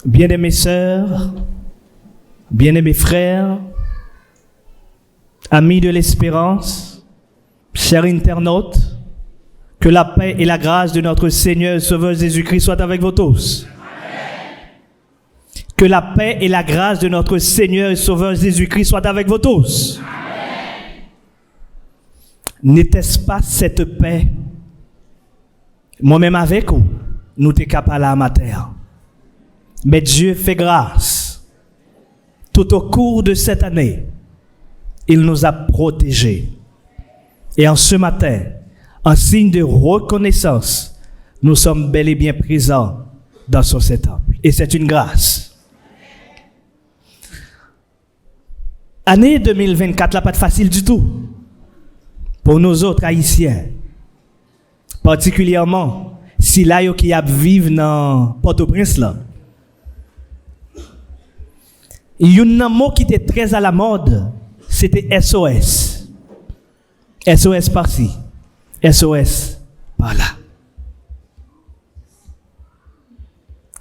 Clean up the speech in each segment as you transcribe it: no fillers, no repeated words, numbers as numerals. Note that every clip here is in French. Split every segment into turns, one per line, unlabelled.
Bien-aimées sœurs, bien-aimés frères, amis de l'espérance, chers internautes, que la paix et la grâce de notre Seigneur et Sauveur Jésus-Christ soient avec vous tous. Amen. Que la paix et la grâce de notre Seigneur et Sauveur Jésus-Christ soient avec vous tous. Amen. N'était-ce pas cette paix, moi-même avec vous, nous t'es capables à ma terre. Mais Dieu fait grâce. Tout au cours de cette année, il nous a protégés. Et en ce matin, en signe de reconnaissance, nous sommes bel et bien présents dans son temple. Et c'est une grâce. Année 2024, là, pas de facile du tout. Pour nous autres Haïtiens. Particulièrement, si là, yo qui vivent dans Port-au-Prince, là. Il y a un mot qui était très à la mode, c'était SOS. SOS par-ci, SOS par-là.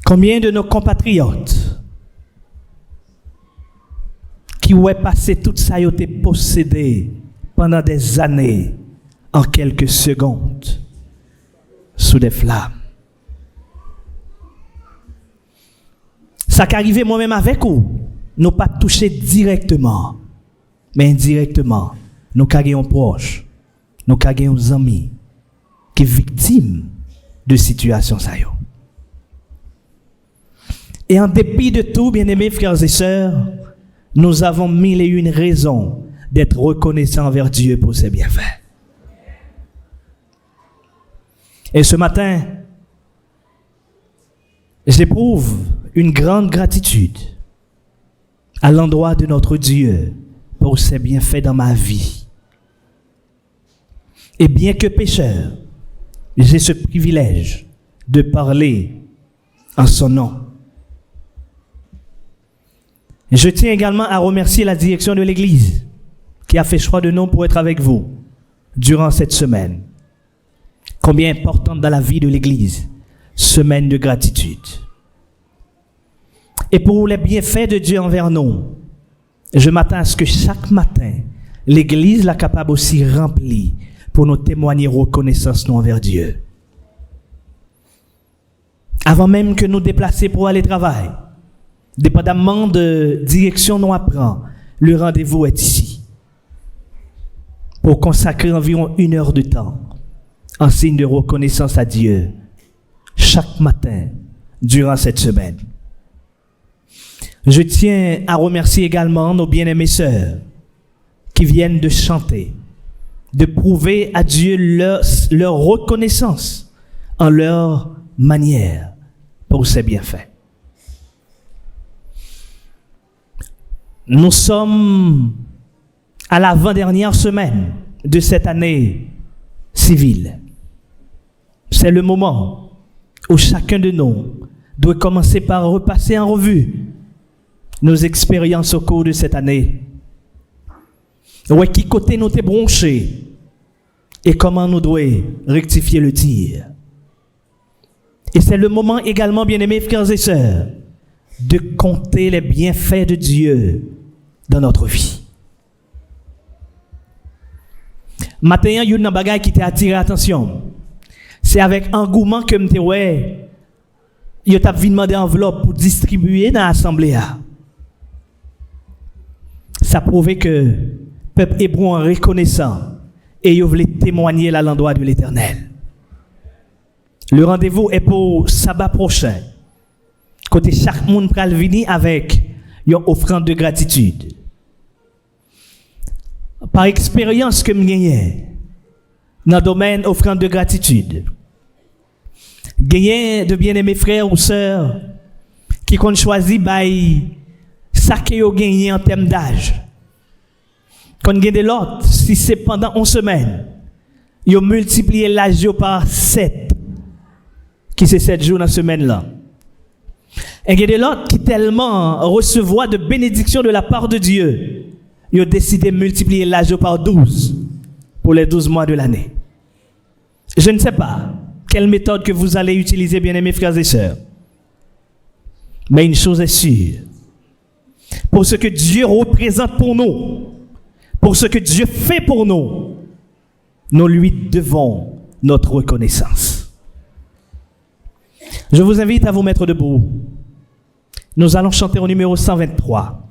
Combien de nos compatriotes qui ont passé tout ça, ont été possédés pendant des années, en quelques secondes, sous des flammes. Ça qu'arrivait moi-même avec vous. Nous pas touché directement, mais indirectement, nous carrions proches, nous carrions amis qui sont victimes de situations ça yo. Et en dépit de tout, bien-aimés frères et sœurs, nous avons mille et une raisons d'être reconnaissants envers Dieu pour ses bienfaits. Et ce matin, j'éprouve une grande gratitude à l'endroit de notre Dieu pour ses bienfaits dans ma vie. Et bien que pécheur, j'ai ce privilège de parler en son nom. Je tiens également à remercier la direction de l'Église qui a fait choix de nous pour être avec vous durant cette semaine. Combien importante dans la vie de l'Église, semaine de gratitude. Et pour les bienfaits de Dieu envers nous, je m'attends à ce que chaque matin, l'Église la capable aussi remplie pour nous témoigner reconnaissance nous envers Dieu. Avant même que nous déplacer pour aller travailler, dépendamment de direction nous apprend, le rendez-vous est ici. Pour consacrer environ 1 heure de temps en signe de reconnaissance à Dieu chaque matin durant cette semaine. Je tiens à remercier également nos bien-aimées sœurs qui viennent de chanter, de prouver à Dieu leur reconnaissance en leur manière pour ses bienfaits. Nous sommes à l'avant-dernière semaine de cette année civile. C'est le moment où chacun de nous doit commencer par repasser en revue nos expériences au cours de cette année. Ouais, qui côté nous t'es bronché et comment nous devons rectifier le tir. Et c'est le moment également, bien-aimés frères et sœurs, de compter les bienfaits de Dieu dans notre vie. Matin, il y a une bagaille qui t'a attiré l'attention. C'est avec engouement que m'te ouais, il t'a demandé enveloppe pour distribuer dans l'assemblée. Ça prouvait que le peuple hébreu est reconnaissant et il voulait témoigner à l'endroit de l'Éternel. Le rendez-vous est pour sabbat prochain. Côté chaque monde pral venir avec une offrande de gratitude. Par expérience que je gagne dans le domaine offrande de gratitude, gagner de bien-aimés frères ou sœurs qui ont choisi ça que vous gagnez en termes d'âge. Quand vous gagnez de l'autre, si c'est pendant 11 semaines, vous multipliez l'âge par 7, qui c'est 7 jours dans la semaine-là. Et il y a de l'autre qui tellement recevoir de bénédictions de la part de Dieu, ils ont décidé de multiplier l'âge par 12 pour les 12 mois de l'année. Je ne sais pas quelle méthode que vous allez utiliser, bien-aimés frères et sœurs. Mais une chose est sûre. Pour ce que Dieu représente pour nous, pour ce que Dieu fait pour nous, nous lui devons notre reconnaissance. Je vous invite à vous mettre debout. Nous allons chanter au numéro 123,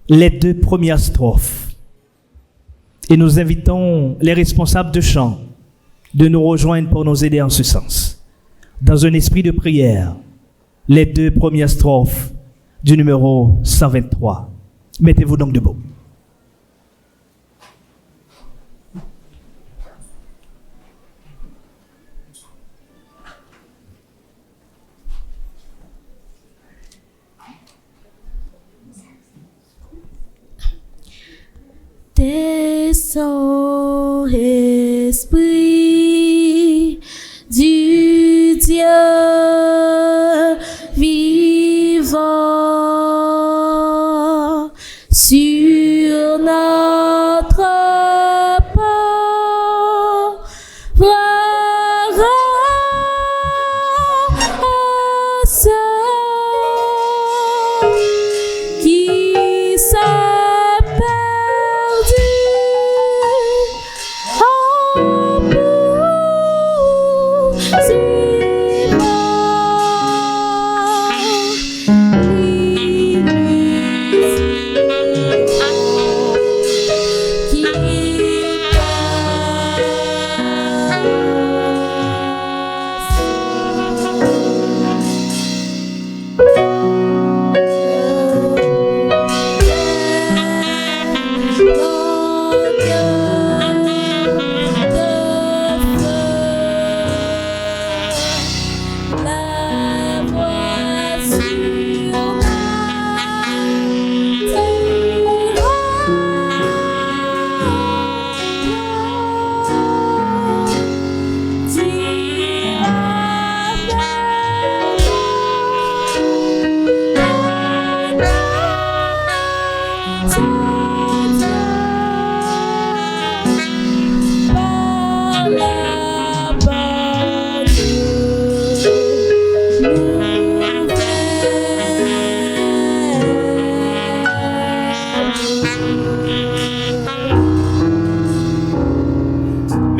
les 2 premières strophes. Et nous invitons les responsables de chant de nous rejoindre pour nous aider en ce sens. Dans un esprit de prière, les 2 premières strophes du numéro 123. Mettez-vous donc debout.
Descends, Esprit du Dieu vivant, sur notre paroisse qui s'est perdue en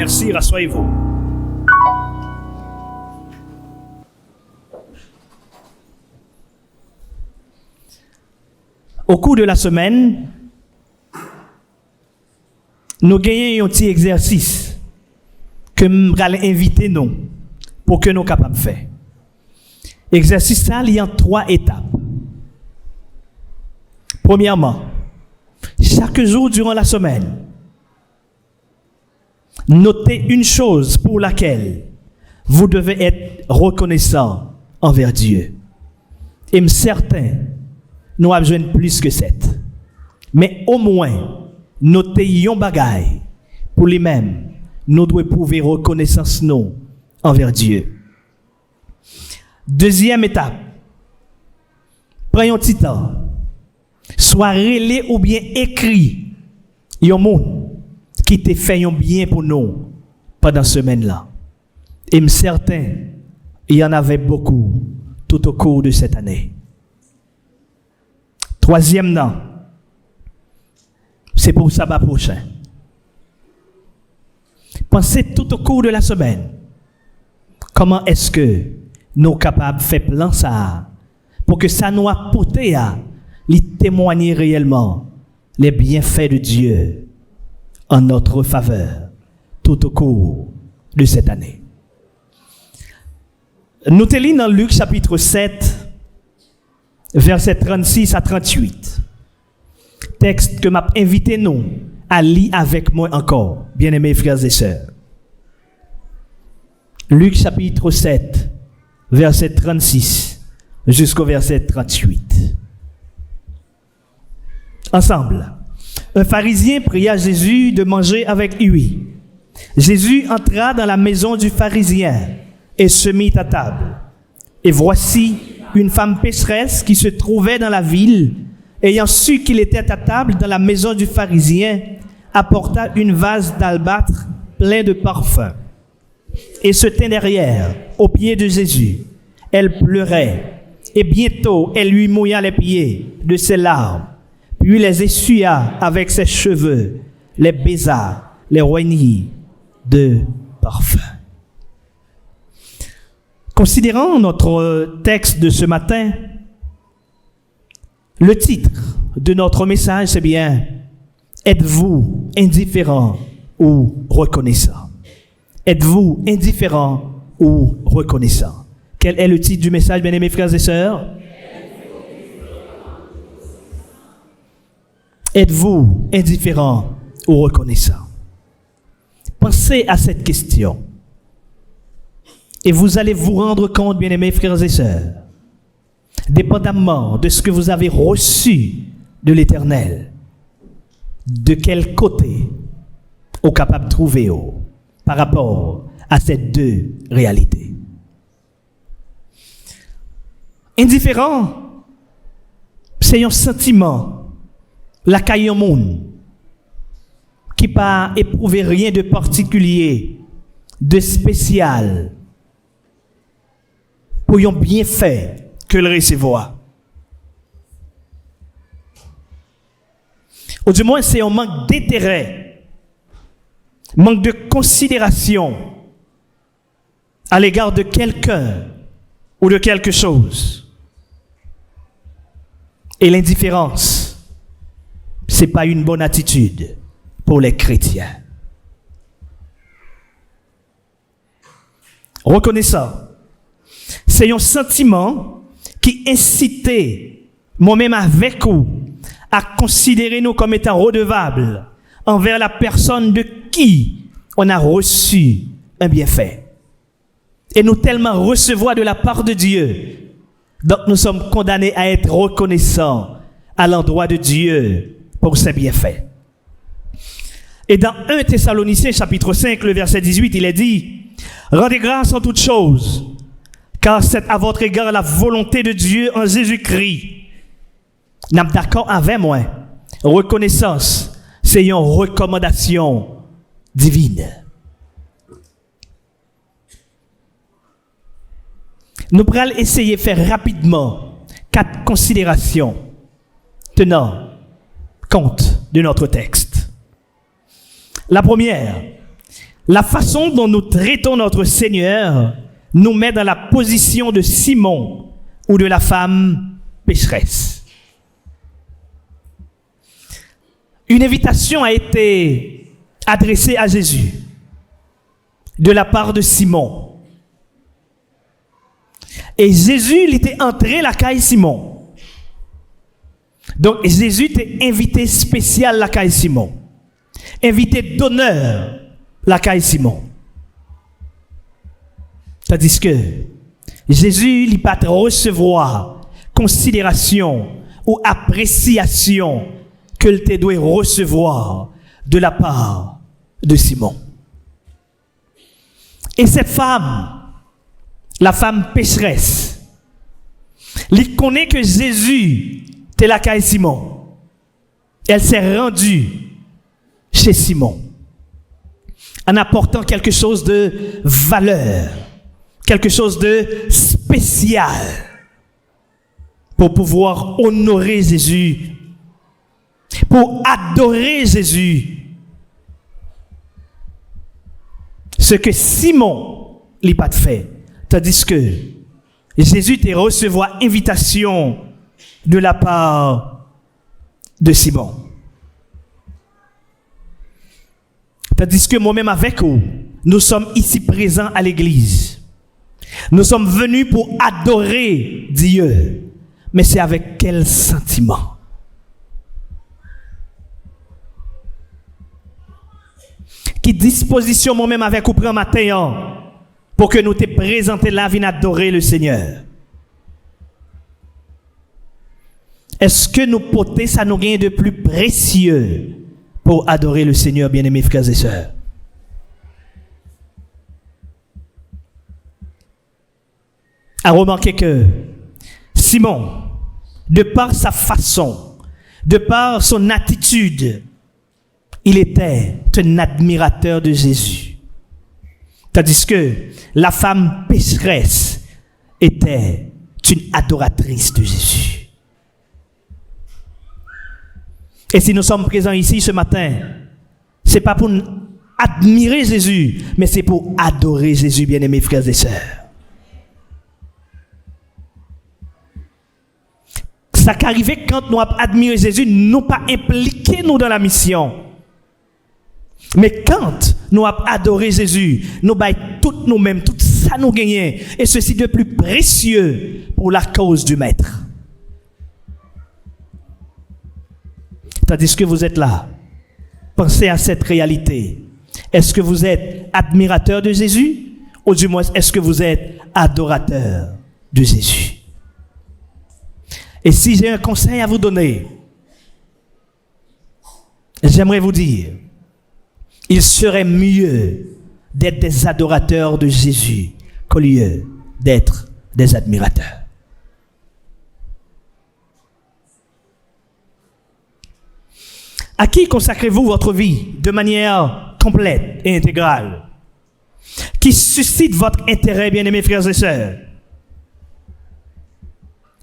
Merci, rassoyez-vous. Au cours de la semaine, nous gagnons un petit exercice que nous allons inviter nous pour que nous soyons capables de faire. Exercice ça, il y a 3 étapes. Premièrement, chaque jour durant la semaine, notez une chose pour laquelle vous devez être reconnaissant envers Dieu. Et certain, nous avons besoin de plus que 7. Mais au moins, notez un bagay pour lui-même. Nous devons prouver reconnaissance nous envers Dieu. Deuxième étape, prenez un petit temps, soit relé ou bien écrit, un monde qui te fait un bien pour nous pendant cette semaine-là. Et certain, il y en avait beaucoup tout au cours de cette année. Troisième nom, c'est pour sabbat prochain. Pensez tout au cours de la semaine. Comment est-ce que nous sommes capables de faire plan ça pour que ça nous apporte à lui témoigner réellement les bienfaits de Dieu en notre faveur tout au cours de cette année. Nous te lisons dans Luc chapitre 7, versets 36 à 38. Texte que m'a invité nous à lire avec moi encore, bien-aimés frères et sœurs. Luc chapitre 7, verset 36 jusqu'au verset 38. Ensemble. Un pharisien pria Jésus de manger avec lui. Jésus entra dans la maison du pharisien et se mit à table. Et voici une femme pécheresse qui se trouvait dans la ville, ayant su qu'il était à table dans la maison du pharisien, apporta une vase d'albâtre plein de parfums. et se tint derrière, aux pieds de Jésus. Elle pleurait, et bientôt elle lui mouilla les pieds de ses larmes, puis les essuya avec ses cheveux, les baisa, les roignit de parfum. Considérant notre texte de ce matin, le titre de notre message, c'est bien « Êtes-vous indifférent ou reconnaissant ?» Êtes-vous indifférent ou reconnaissant? Quel est le titre du message, bien-aimés frères et sœurs? Êtes-vous indifférent ou reconnaissant? Pensez à cette question et vous allez vous rendre compte, bien-aimés frères et sœurs, dépendamment de ce que vous avez reçu de l'Éternel, de quel côté vous êtes capable de trouver par rapport à ces deux réalités. Indifférent, c'est un sentiment, la caille au monde, qui n'a éprouvé rien de particulier, de spécial, pour un bienfait que le recevoir. Ou du moins, c'est un manque d'intérêt, manque de considération à l'égard de quelqu'un ou de quelque chose. Et l'indifférence, ce n'est pas une bonne attitude pour les chrétiens. Reconnaissant, c'est un sentiment qui incitait moi-même avec vous à considérer nous comme étant redevables envers la personne de qui on a reçu un bienfait. Et nous tellement recevoir de la part de Dieu, donc nous sommes condamnés à être reconnaissants à l'endroit de Dieu pour ses bienfaits. Et dans 1 Thessaloniciens chapitre 5, le verset 18, il est dit « Rendez grâce en toutes choses, car c'est à votre égard la volonté de Dieu en Jésus-Christ. » Nous sommes d'accord avec moi. Reconnaissance, c'est une recommandation divine. Nous pourrons essayer de faire rapidement 4 considérations tenant compte de notre texte. La première, la façon dont nous traitons notre Seigneur nous met dans la position de Simon ou de la femme pécheresse. Une invitation a été adressée à Jésus de la part de Simon. Et Jésus, il était entré la caille Simon. Donc Jésus était invité spécial la caille Simon. Invité d'honneur la caille Simon. Tandis que Jésus, il n'a pas recevoir considération ou appréciation que te doit recevoir de la part de Simon. Et cette femme, la femme pécheresse, elle connaît que Jésus était la caille Simon. Elle s'est rendue chez Simon en apportant quelque chose de valeur, quelque chose de spécial pour pouvoir honorer Jésus, pour adorer Jésus. Ce que Simon n'a pas fait. Tandis que Jésus te recevoir invitation de la part de Simon. Tandis que moi-même avec vous, nous sommes ici présents à l'église. Nous sommes venus pour adorer Dieu. Mais c'est avec quel sentiment? Qui disposition moi-même avec vous prend matin pour que nous te présenter la vie d'adorer le Seigneur? Est-ce que nous portons ça nous gagne de plus précieux pour adorer le Seigneur, bien-aimés frères et sœurs? À remarquer que Simon, de par sa façon, de par son attitude, il était un admirateur de Jésus. Tandis que la femme pécheresse était une adoratrice de Jésus. Et si nous sommes présents ici ce matin, c'est pas pour admirer Jésus, mais c'est pour adorer Jésus, bien-aimés frères et sœurs. Ça qui arrive quand nous admirons Jésus, nous pas impliquer nous dans la mission. Mais quand nous adorons Jésus, nous baillons tout nous-mêmes, tout ça nous gagnons, et ceci de plus précieux pour la cause du Maître. Tandis que vous êtes là, pensez à cette réalité. Est-ce que vous êtes admirateur de Jésus, ou du moins est-ce que vous êtes adorateur de Jésus? Et si j'ai un conseil à vous donner, j'aimerais vous dire, il serait mieux d'être des adorateurs de Jésus qu'au lieu d'être des admirateurs. À qui consacrez-vous votre vie de manière complète et intégrale? Qui suscite votre intérêt, bien-aimés frères et sœurs?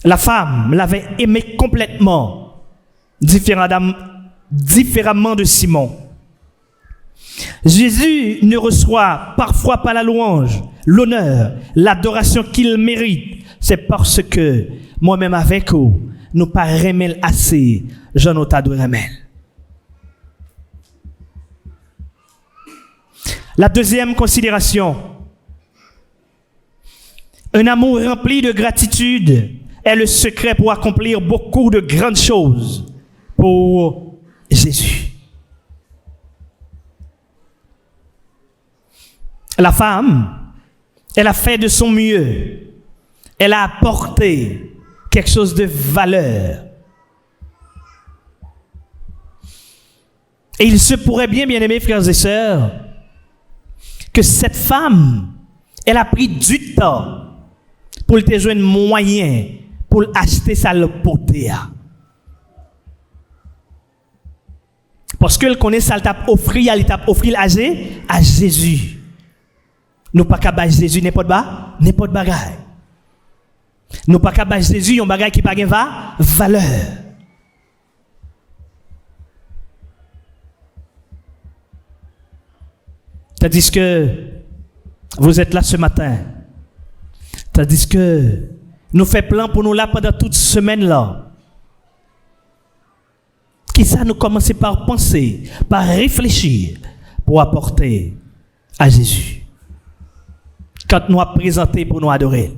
La femme l'avait aimé complètement, différemment de Simon. Jésus ne reçoit parfois pas la louange, l'honneur, l'adoration qu'il mérite. C'est parce que moi-même avec vous, nous pas remel assez, je nous t'adore remel. La deuxième considération, un amour rempli de gratitude est le secret pour accomplir beaucoup de grandes choses pour Jésus. La femme, elle a fait de son mieux. Elle a apporté quelque chose de valeur. Et il se pourrait bien, bien-aimés frères et sœurs, que cette femme, elle a pris du temps pour te joindre moyen pour acheter sa portée. Parce qu'elle connaît ça, elle t'a offert à Jésus. Nous pas qu'à Jésus n'importe bagaille. Nous pas qu'à Jésus un bagaille qui pas gain valeur. Tandis que vous êtes là ce matin, tandis que nous faisons plan pour nous là pendant toute semaine là. Qui ça nous commencer par penser, par réfléchir pour apporter à Jésus. Quand nous a présenté pour nous adorer.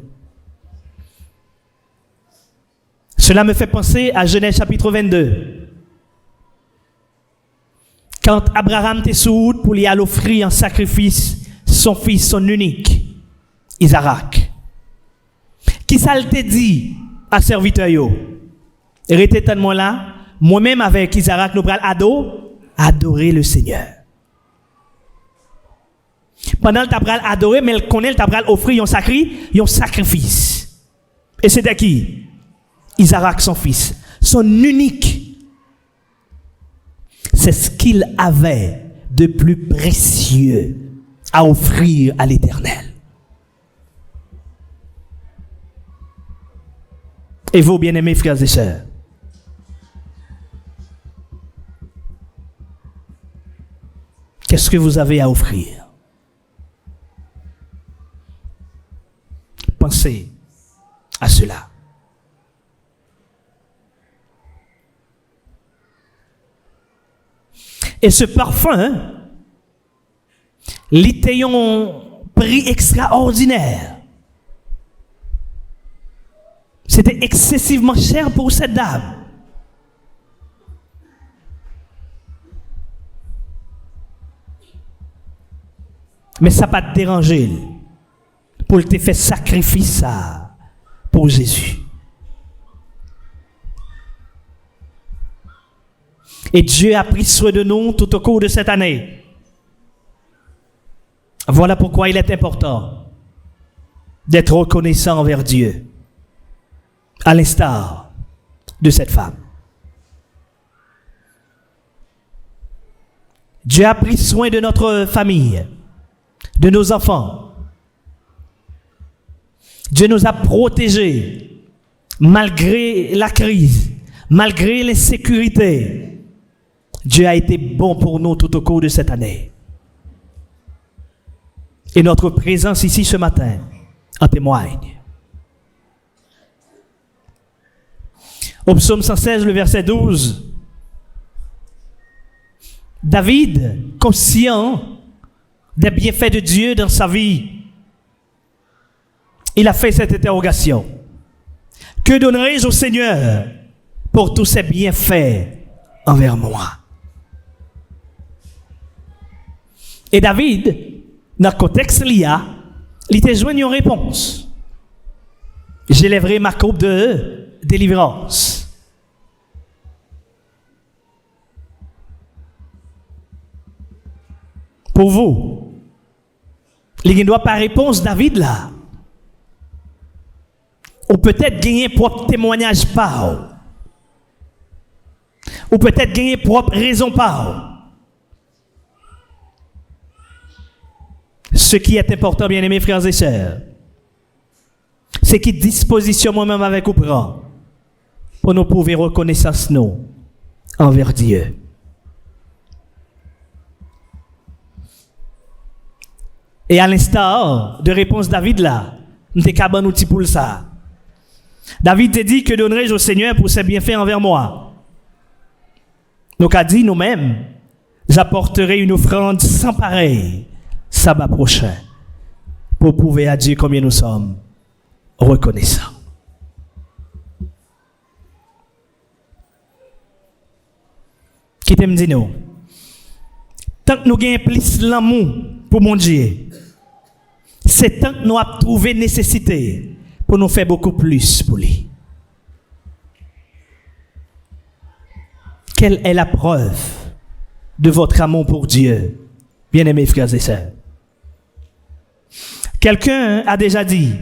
Cela me fait penser à Genèse chapitre 22. Quand Abraham était sous route pour lui aller offrir en sacrifice son fils, son unique, Isaac. Qui ça te dit à serviteur yo? Restez tellement là, moi-même avec Isaac nous allons adorer le Seigneur. Pendant que tu as adoré, mais il connaît, tu as offrir un sacrifice. Et c'était qui? Isaac, son fils, son unique. C'est ce qu'il avait de plus précieux à offrir à l'Éternel. Et vous, bien-aimés frères et sœurs, qu'est-ce que vous avez à offrir? Pensez à cela. Et ce parfum, il a un prix extraordinaire. C'était excessivement cher pour cette dame. Mais ça n'a pas dérangé pour te faire sacrifice ça pour Jésus. Et Dieu a pris soin de nous tout au cours de cette année. Voilà pourquoi il est important d'être reconnaissant envers Dieu, à l'instar de cette femme. Dieu a pris soin de notre famille. de nos enfants. Dieu nous a protégés malgré la crise, malgré l'insécurité. Dieu a été bon pour nous tout au cours de cette année. Et notre présence ici ce matin en témoigne. Au psaume 116, le verset 12, David, conscient des bienfaits de Dieu dans sa vie, il a fait cette interrogation. Que donnerai-je au Seigneur pour tous ses bienfaits envers moi? Et David, dans le contexte il était joint une réponse. J'élèverai ma coupe de délivrance. Pour vous, il ne doit pas réponse David là. Ou peut-être gagner propre témoignage par. Ou peut-être gagner propre raison par. Ce qui est important, bien-aimés frères et sœurs, c'est qu'il disposition moi-même avec vous prend pour nous prouver reconnaissance nous envers Dieu. Et à l'instar de réponse David là, nous t'es qu'à bon outil pour ça. David te dit que donnerai-je au Seigneur pour ses bienfaits envers moi. Donc a dit nous-mêmes, j'apporterai une offrande sans pareil sabbat prochain pour prouver à Dieu combien nous sommes reconnaissants. Qui t'aime dit nous? Tant que nous gagnons plus l'amour pour mon Dieu, c'est tant que nous avons trouvé nécessité pour nous faire beaucoup plus pour lui. Quelle est la preuve de votre amour pour Dieu, bien-aimés frères et sœurs? Quelqu'un a déjà dit,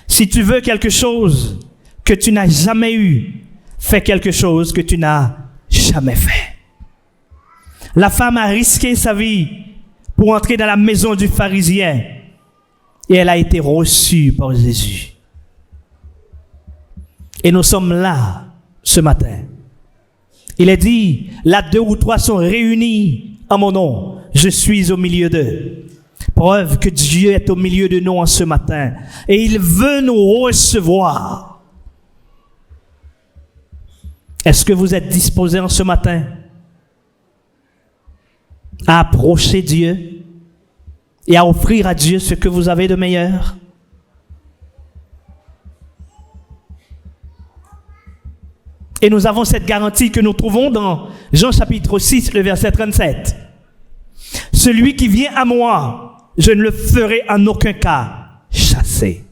si tu veux quelque chose que tu n'as jamais eu, fais quelque chose que tu n'as jamais fait. La femme a risqué sa vie pour entrer dans la maison du pharisien et elle a été reçue par Jésus. Et nous sommes là ce matin. Il est dit, là 2 ou 3 sont réunis en mon nom, je suis au milieu d'eux. Preuve que Dieu est au milieu de nous en ce matin et il veut nous recevoir. Est-ce que vous êtes disposés en ce matin à approcher Dieu et à offrir à Dieu ce que vous avez de meilleur? Et nous avons cette garantie que nous trouvons dans Jean chapitre 6, le verset 37. Celui qui vient à moi, je ne le ferai en aucun cas chasser.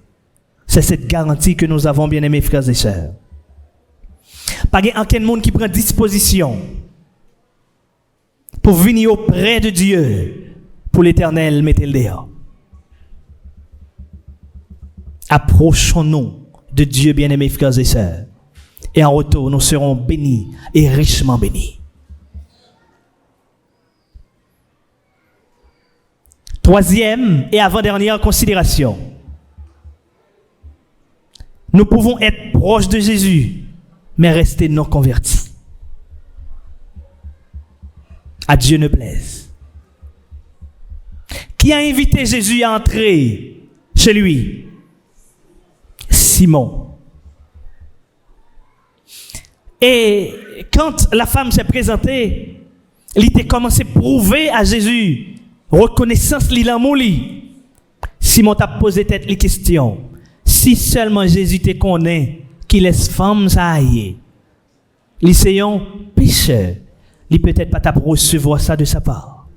C'est cette garantie que nous avons, bien-aimés frères et sœurs. Pas aucun monde qui prend disposition pour venir auprès de Dieu, pour l'Éternel, mettez-le dehors. Approchons-nous de Dieu, bien-aimés frères et sœurs. Et en retour, nous serons bénis et richement bénis. Troisième et avant-dernière considération. Nous pouvons être proches de Jésus, mais rester non convertis. À Dieu ne plaise. Qui a invité Jésus à entrer chez lui? Simon. Et quand la femme s'est présentée, elle a commencé à prouver à Jésus reconnaissance li l'amour li. Simon t'a posé tête les questions. Si seulement Jésus te connaît, qu'il laisse femme ça aille. Lycéon pécheur, il peut-être pas t'a recevoir ça de sa part.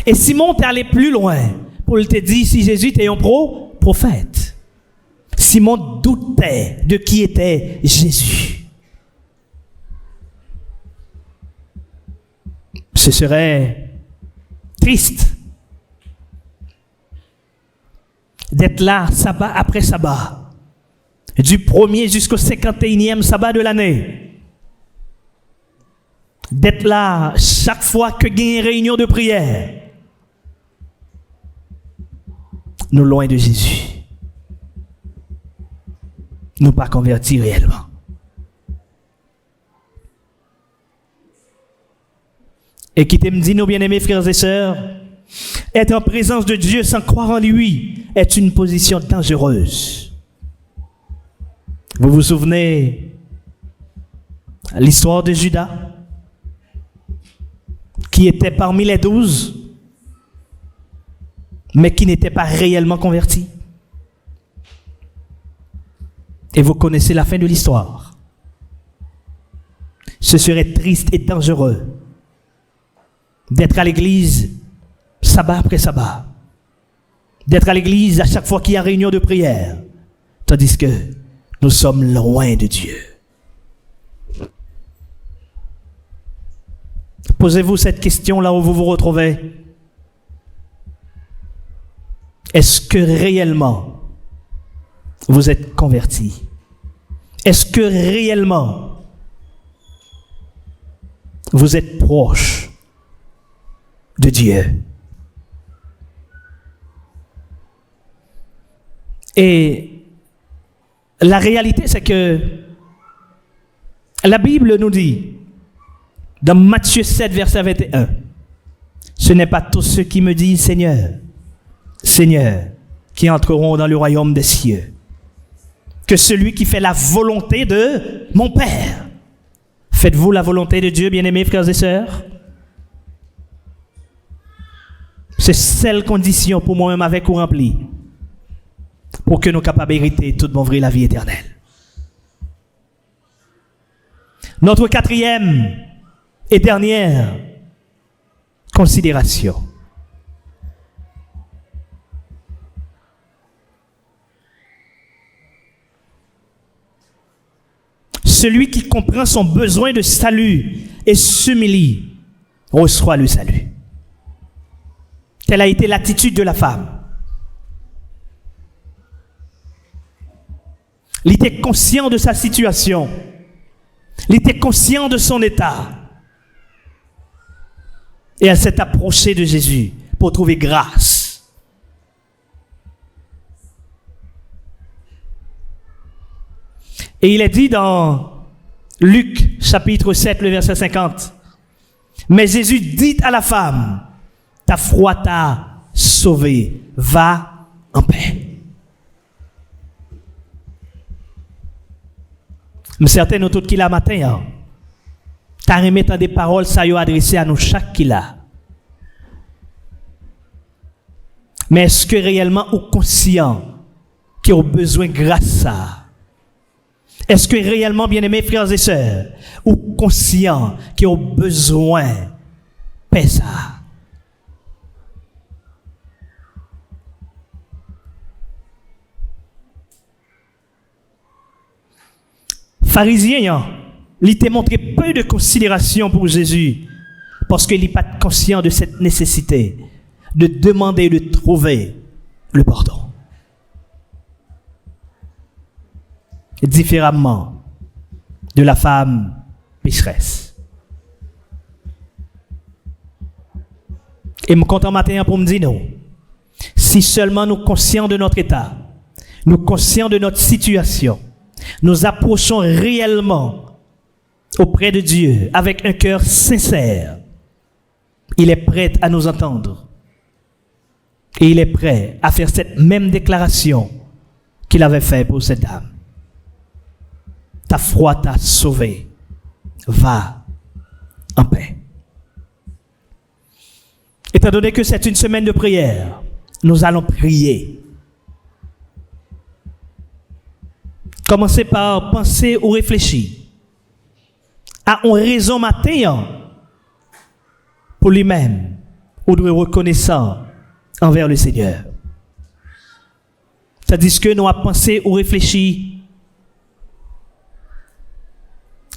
Et Simon t'est allé plus loin pour te dire si Jésus était un prophète. Simon doutait de qui était Jésus. Ce serait triste d'être là sabbat après sabbat, du 1er jusqu'au 51e sabbat de l'année. D'être là chaque fois que gagne une réunion de prière, nous loin de Jésus. Nous pas convertis réellement. Et qui me dit, nos bien-aimés frères et sœurs, être en présence de Dieu sans croire en lui est une position dangereuse. Vous vous souvenez l'histoire de Judas, qui était parmi les 12, mais qui n'était pas réellement converti. Et vous connaissez la fin de l'histoire. Ce serait triste et dangereux d'être à l'église sabbat après sabbat, d'être à l'église à chaque fois qu'il y a réunion de prière, tandis que nous sommes loin de Dieu. Posez-vous cette question là où vous vous retrouvez. Est-ce que réellement vous êtes converti? Est-ce que réellement vous êtes proche de Dieu? Et la réalité, c'est que la Bible nous dit, dans Matthieu 7, verset 21, ce n'est pas tous ceux qui me disent Seigneur, Seigneur, qui entreront dans le royaume des cieux, que celui qui fait la volonté de mon Père. Faites-vous la volonté de Dieu, bien-aimés frères et sœurs? C'est celle condition pour moi-même avec ou remplie, pour que nous capables d'hériter toute bonne vraie la vie éternelle. Notre quatrième et dernière considération. Celui qui comprend son besoin de salut et s'humilie reçoit le salut. Telle a été l'attitude de la femme. Il était conscient de sa situation. Il était conscient de son état. Et elle s'est approchée de Jésus pour trouver grâce. Et il est dit dans Luc chapitre 7, le verset 50. Mais Jésus dit à la femme, ta foi t'a sauvé, va en paix. Mais certains nous tous qui la matin, t'as remis des paroles ça y adressées à nous chaque qui l'a. Mais est-ce que réellement ou conscient qui ont besoin de grâce ça? Est-ce que réellement, bien-aimés frères et sœurs, ou conscients qui ont besoin de paix ça? Pharisien, il t'a montré peu de considération pour Jésus parce qu'il n'est pas conscient de cette nécessité de demander, de trouver le pardon. Différemment de la femme pécheresse. Et me content matin pour me dire non. Si seulement nous conscients de notre état, nous conscients de notre situation, nous approchons réellement auprès de Dieu avec un cœur sincère, il est prêt à nous entendre. Et il est prêt à faire cette même déclaration qu'il avait faite pour cette dame. Ta foi t'a sauvé. Va en paix. Étant donné que c'est une semaine de prière, nous allons prier. Commencez par penser ou réfléchir à une raison matin pour lui-même ou de reconnaissant envers le Seigneur. C'est-à-dire que nous avons pensé ou réfléchi.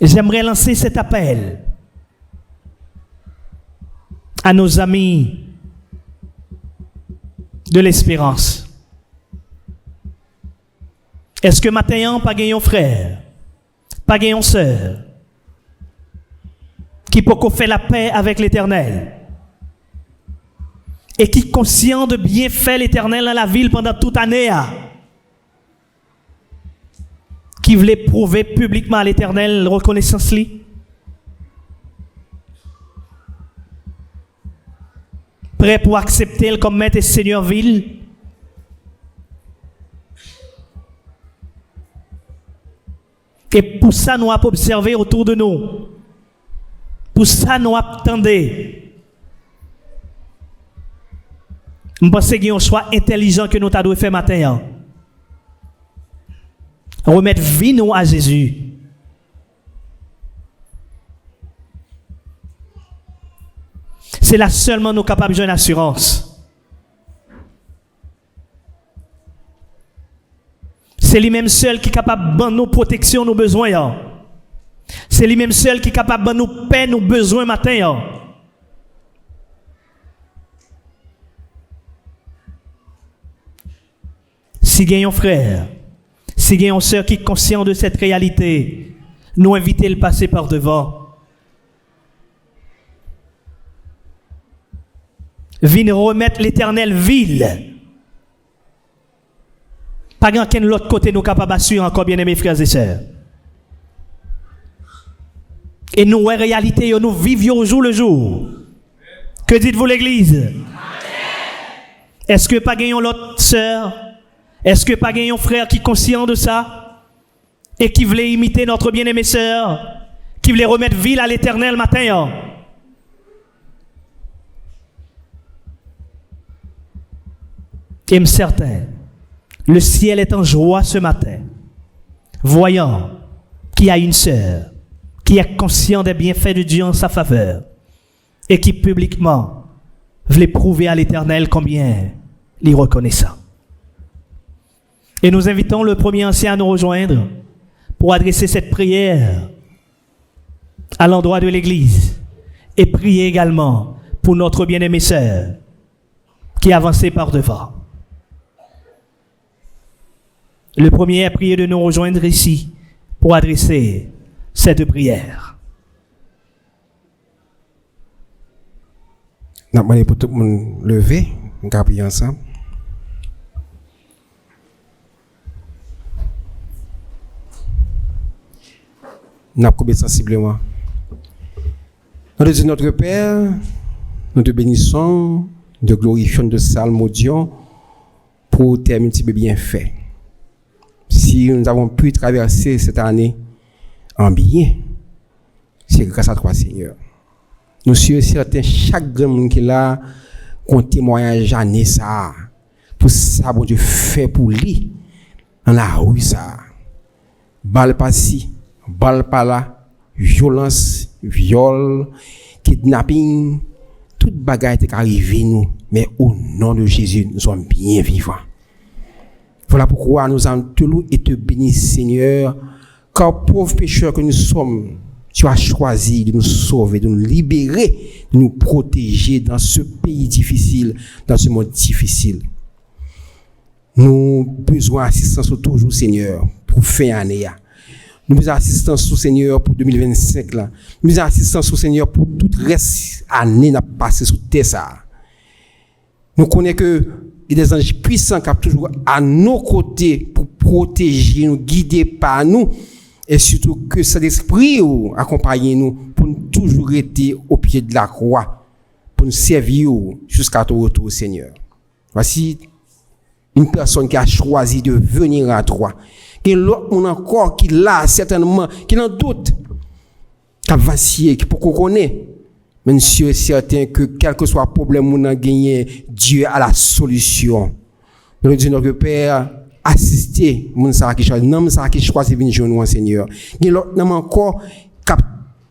J'aimerais lancer cet appel à nos amis de l'espérance. Est-ce que maintenant, pas gagnons frère, pas gagnons sœur, qui peut faire la paix avec l'Éternel et qui est conscient de bien faire l'Éternel dans la ville pendant toute année, qui voulait prouver publiquement à l'Éternel la reconnaissance li. Prêt pour accepter le comme maître et seigneur ville. Et pour ça, nous avons observé autour de nous. Pour ça, nous attendons. Je pense qu'il y a un choix intelligent que nous devons faire matin. Remettre vie nous à Jésus. C'est là seulement nous capables de jouer une assurance. C'est lui-même seul qui est capable de nous protection, nos besoins. C'est lui-même seul qui est capable de nous paix, nos besoins matin. Si il y a un frère, si il y a une sœur qui est conscient de cette réalité, nous inviter le passer par devant. Viens remettre l'Éternel ville. Pas grand de l'autre côté nous capables d'assurer encore, bien aimés frères et sœurs. Et nous, en réalité, nous vivions au jour le jour. Que dites-vous l'Église? Est-ce que pas gagnons l'autre sœur? Est-ce que pas gagnons frère qui est conscient de ça? Et qui voulait imiter notre bien-aimé sœur? Qui voulait remettre ville à l'Éternel matin? Et me certain, le ciel est en joie ce matin, voyant qu'il y a une sœur qui est consciente des bienfaits de Dieu en sa faveur et qui publiquement voulait prouver à l'Éternel combien il est reconnaissant. Et nous invitons le premier ancien à nous rejoindre pour adresser cette prière à l'endroit de l'Église et prier également pour notre bien-aimée sœur qui est avancée par devant. Le premier a prié de nous rejoindre ici pour adresser cette prière.
Nous avons demandé pour tout le monde lever, nous allons prier ensemble. Nous avons coupé sensiblement. Nous disons notre Père, nous te bénissons, nous te glorifions, nous te salmodions pour tes multiples bienfaits. Si nous avons pu traverser cette année en bien, c'est grâce à toi, Seigneur. Nous sommes certains, chaque grand monde qui est là, qu'on témoigne jamais ça. Pour ça, bon Dieu fait pour lui, dans la rue, ça. Balle par ci, balle par là, violence, viol, kidnapping, toute bagarre est arrivée nous, mais au nom de Jésus, nous sommes bien vivants. Voilà pourquoi nous allons te louer et te bénir, Seigneur, car pauvres pécheurs que nous sommes, tu as choisi de nous sauver, de nous libérer, de nous protéger dans ce pays difficile, dans ce monde difficile. Nous avons besoin d'assistance toujours, Seigneur, pour fin année. Nous avons assistance au Seigneur pour 2025. Là. Nous avons assistance au Seigneur pour toute reste année n'a passé sous terre. Ça. Nous connaissons que il y a des anges puissants qui sont toujours à nos côtés pour protéger nous, guider par nous. Et surtout que cet esprit accompagne nous pour nous toujours être au pied de la croix, pour nous servir jusqu'à ton retour, Seigneur. Voici une personne qui a choisi de venir à toi. Et l'autre, on encore qui l'a certainement, qui n'en doute, qui a vacillé, qui peut qu'on connaît. Mais monsieur est certain que quel que soit le problème, on a gagné, Dieu a la solution. Nous disons notre Père, assister, mon ça qui choisit, non, ça qui choisit venir jouer nous, Seigneur. Et l'autre, non, encore, qui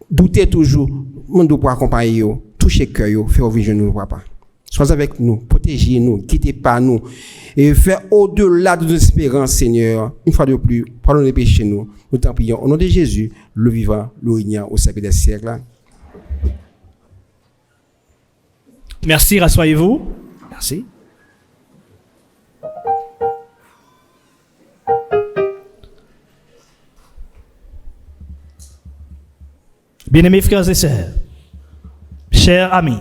douter toujours, mon doit pouvoir accompagner, toucher cœur, faire venir nous, papa. Sois avec nous, protégez-nous, quittez pas nous, et fais au-delà de nos espérances, Seigneur. Une fois de plus, pardonnez les péchés nous. Nous t'en prions. Au nom de Jésus, le vivant, le régnant au siècle des siècles.
Merci, rassoyez-vous. Merci. Bien-aimés frères et sœurs, Chers amis,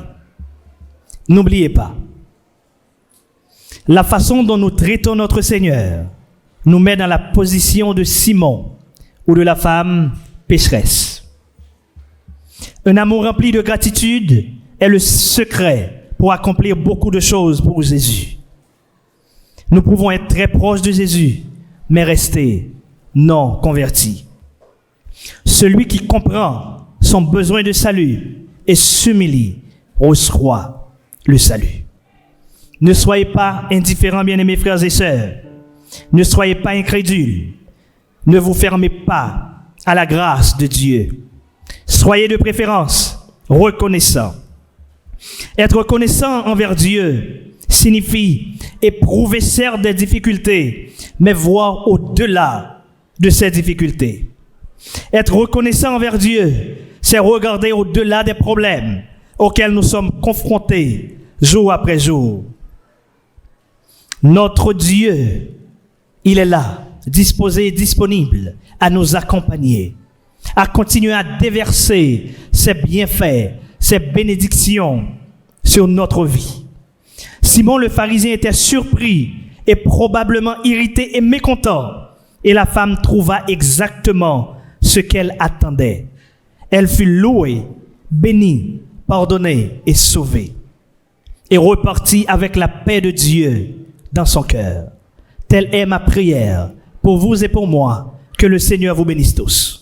n'oubliez pas, la façon dont nous traitons notre Seigneur nous met dans la position de Simon ou de la femme pécheresse. Un amour rempli de gratitude est le secret pour accomplir beaucoup de choses pour Jésus. Nous pouvons être très proches de Jésus, mais rester non convertis. Celui qui comprend son besoin de salut et s'humilie reçoit le salut. Ne soyez pas indifférents, bien-aimés frères et sœurs. Ne soyez pas incrédules. Ne vous fermez pas à la grâce de Dieu. Soyez de préférence reconnaissants. Être reconnaissant envers Dieu signifie éprouver certes des difficultés, mais voir au-delà de ces difficultés. Être reconnaissant envers Dieu, c'est regarder au-delà des problèmes auxquels nous sommes confrontés jour après jour. Notre Dieu, il est là, disposé et disponible à nous accompagner, à continuer à déverser ses bienfaits, ses bénédictions sur notre vie. Simon le pharisien était surpris et probablement irrité et mécontent, et la femme trouva exactement ce qu'elle attendait. Elle fut louée, bénie, pardonnée et sauvée, et repartit avec la paix de Dieu dans son cœur. Telle est ma prière pour vous et pour moi. Que le Seigneur vous bénisse tous.